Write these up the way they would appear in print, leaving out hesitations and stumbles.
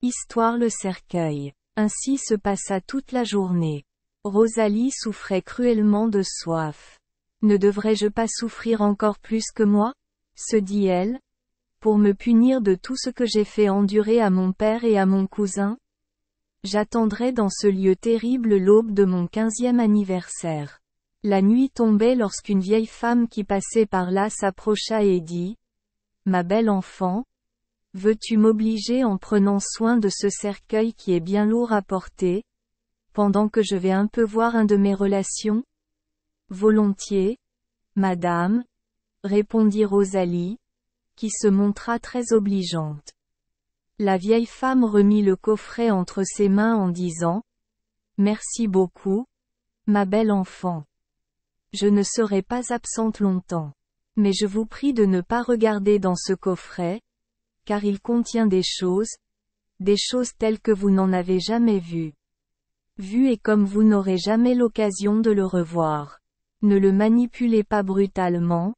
Histoire le cercueil. Ainsi se passa toute la journée. Rosalie souffrait cruellement de soif. Ne devrais-je pas souffrir encore plus que moi, se dit-elle, pour me punir de tout ce que j'ai fait endurer à mon père et à mon cousin? J'attendrai dans ce lieu terrible l'aube de mon 15e anniversaire. La nuit tombait lorsqu'une vieille femme qui passait par là s'approcha et dit: Ma belle enfant, veux-tu m'obliger en prenant soin de ce cercueil qui est bien lourd à porter, pendant que je vais un peu voir un de mes relations? Volontiers, madame, répondit Rosalie, qui se montra très obligeante. La vieille femme remit le coffret entre ses mains en disant: Merci beaucoup, ma belle enfant. Je ne serai pas absente longtemps. Mais je vous prie de ne pas regarder dans ce coffret, car il contient des choses telles que vous n'en avez jamais vues. Vues et comme vous n'aurez jamais l'occasion de le revoir. Ne le manipulez pas brutalement,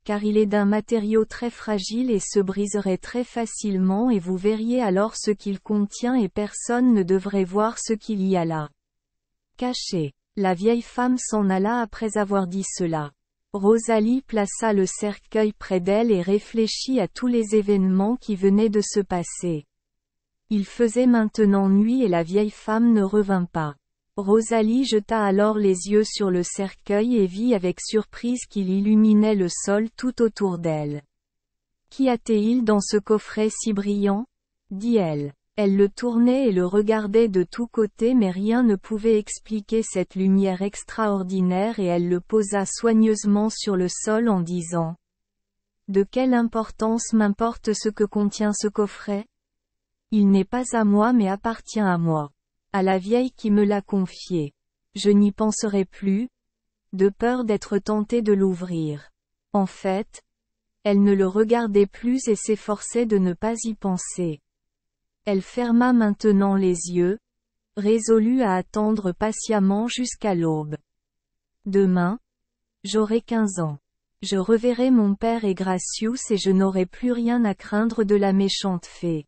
car il est d'un matériau très fragile et se briserait très facilement et vous verriez alors ce qu'il contient et personne ne devrait voir ce qu'il y a là. Cachez. La vieille femme s'en alla après avoir dit cela. Rosalie plaça le cercueil près d'elle et réfléchit à tous les événements qui venaient de se passer. Il faisait maintenant nuit et la vieille femme ne revint pas. Rosalie jeta alors les yeux sur le cercueil et vit avec surprise qu'il illuminait le sol tout autour d'elle. Qu'y a-t-il dans ce coffret si brillant? dit-elle. Elle le tournait et le regardait de tous côtés mais rien ne pouvait expliquer cette lumière extraordinaire et elle le posa soigneusement sur le sol en disant: De quelle importance m'importe ce que contient ce coffret? Il n'est pas à moi mais appartient à moi. À la vieille qui me l'a confié. Je n'y penserai plus, de peur d'être tentée de l'ouvrir. En fait, elle ne le regardait plus et s'efforçait de ne pas y penser. Elle ferma maintenant les yeux, résolue à attendre patiemment jusqu'à l'aube. Demain, j'aurai 15 ans. Je reverrai mon père et Gracious et je n'aurai plus rien à craindre de la méchante fée.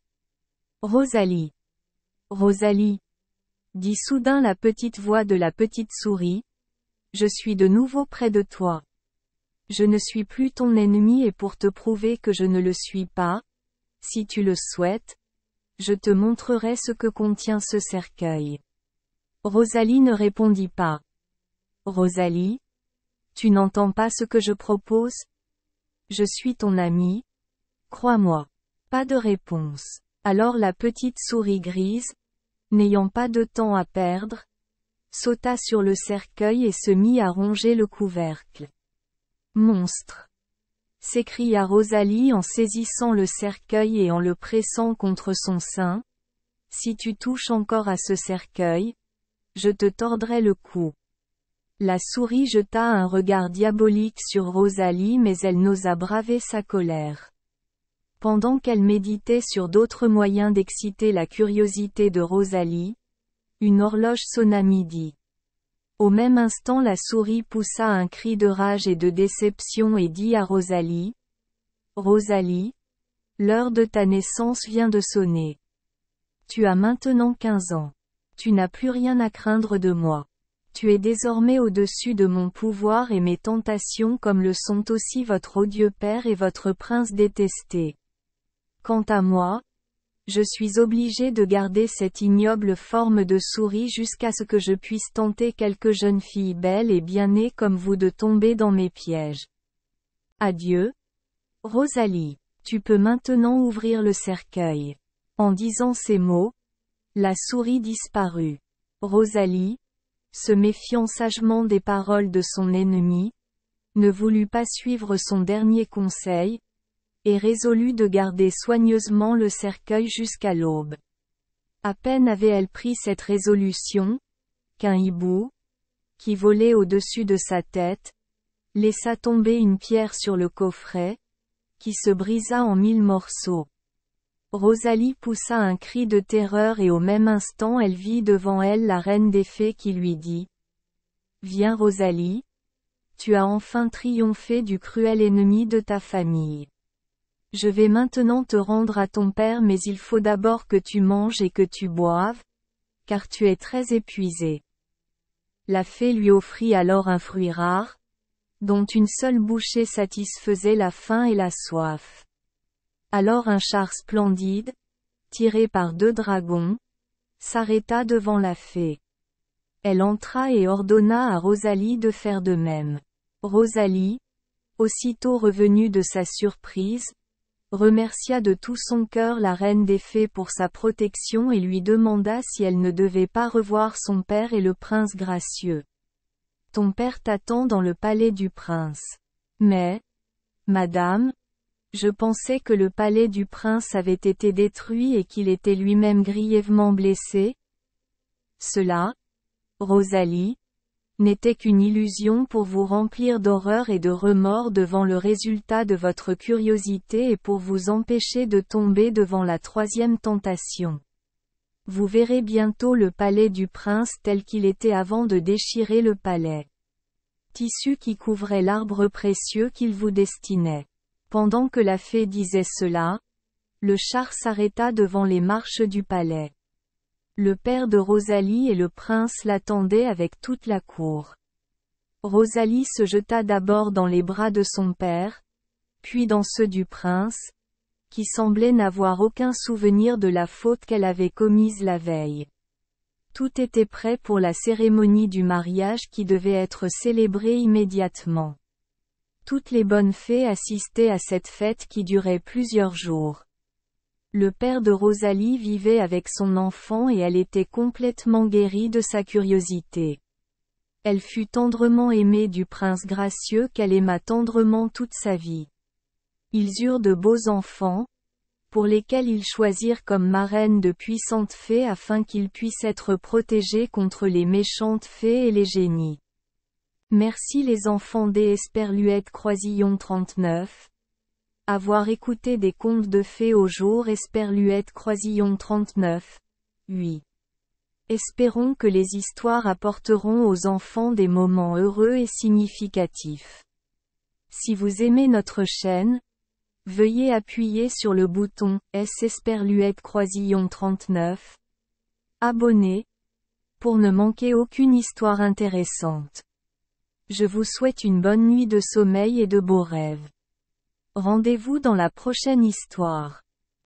Rosalie. Rosalie, dit soudain la petite voix de la petite souris, je suis de nouveau près de toi. Je ne suis plus ton ennemi et pour te prouver que je ne le suis pas, si tu le souhaites, je te montrerai ce que contient ce cercueil. Rosalie ne répondit pas. Rosalie, tu n'entends pas ce que je propose? Je suis ton amie. Crois-moi. Pas de réponse. Alors la petite souris grise, n'ayant pas de temps à perdre, sauta sur le cercueil et se mit à ronger le couvercle. Monstre! S'écria Rosalie en saisissant le cercueil et en le pressant contre son sein. Si tu touches encore à ce cercueil, je te tordrai le cou. La souris jeta un regard diabolique sur Rosalie mais elle n'osa braver sa colère. Pendant qu'elle méditait sur d'autres moyens d'exciter la curiosité de Rosalie, une horloge sonna midi. Au même instant la souris poussa un cri de rage et de déception et dit à Rosalie: Rosalie, l'heure de ta naissance vient de sonner. Tu as maintenant 15 ans. Tu n'as plus rien à craindre de moi. Tu es désormais au-dessus de mon pouvoir et mes tentations comme le sont aussi votre odieux père et votre prince détesté. Quant à moi, je suis obligé de garder cette ignoble forme de souris jusqu'à ce que je puisse tenter quelque jeune fille belle et bien née comme vous de tomber dans mes pièges. Adieu. Rosalie, tu peux maintenant ouvrir le cercueil. En disant ces mots, la souris disparut. Rosalie, se méfiant sagement des paroles de son ennemi, ne voulut pas suivre son dernier conseil, et résolut de garder soigneusement le cercueil jusqu'à l'aube. À peine avait-elle pris cette résolution, qu'un hibou, qui volait au-dessus de sa tête, laissa tomber une pierre sur le coffret, qui se brisa en 1000 morceaux. Rosalie poussa un cri de terreur et au même instant elle vit devant elle la reine des fées qui lui dit: Viens Rosalie, tu as enfin triomphé du cruel ennemi de ta famille. Je vais maintenant te rendre à ton père mais il faut d'abord que tu manges et que tu boives, car tu es très épuisé. La fée lui offrit alors un fruit rare, dont une seule bouchée satisfaisait la faim et la soif. Alors un char splendide, tiré par 2 dragons, s'arrêta devant la fée. Elle entra et ordonna à Rosalie de faire de même. Rosalie, aussitôt revenue de sa surprise, remercia de tout son cœur la reine des fées pour sa protection et lui demanda si elle ne devait pas revoir son père et le prince gracieux. Ton père t'attend dans le palais du prince. Mais, madame, je pensais que le palais du prince avait été détruit et qu'il était lui-même grièvement blessé. Cela, Rosalie, n'était qu'une illusion pour vous remplir d'horreur et de remords devant le résultat de votre curiosité et pour vous empêcher de tomber devant la 3e tentation. Vous verrez bientôt le palais du prince tel qu'il était avant de déchirer le palais. Tissu qui couvrait l'arbre précieux qu'il vous destinait. Pendant que la fée disait cela, le char s'arrêta devant les marches du palais. Le père de Rosalie et le prince l'attendaient avec toute la cour. Rosalie se jeta d'abord dans les bras de son père, puis dans ceux du prince, qui semblait n'avoir aucun souvenir de la faute qu'elle avait commise la veille. Tout était prêt pour la cérémonie du mariage qui devait être célébrée immédiatement. Toutes les bonnes fées assistaient à cette fête qui durait plusieurs jours. Le père de Rosalie vivait avec son enfant et elle était complètement guérie de sa curiosité. Elle fut tendrement aimée du prince gracieux qu'elle aima tendrement toute sa vie. Ils eurent de beaux enfants, pour lesquels ils choisirent comme marraines de puissantes fées afin qu'ils puissent être protégés contre les méchantes fées et les génies. Merci les enfants des Esperluette Croisillon 39. Avoir écouté des contes de fées au jour Esperluette Croisillon 39. 8. Espérons que les histoires apporteront aux enfants des moments heureux et significatifs. Si vous aimez notre chaîne, veuillez appuyer sur le bouton S Esperluette Croisillon 39. Abonner, pour ne manquer aucune histoire intéressante. Je vous souhaite une bonne nuit de sommeil et de beaux rêves. Rendez-vous dans la prochaine histoire.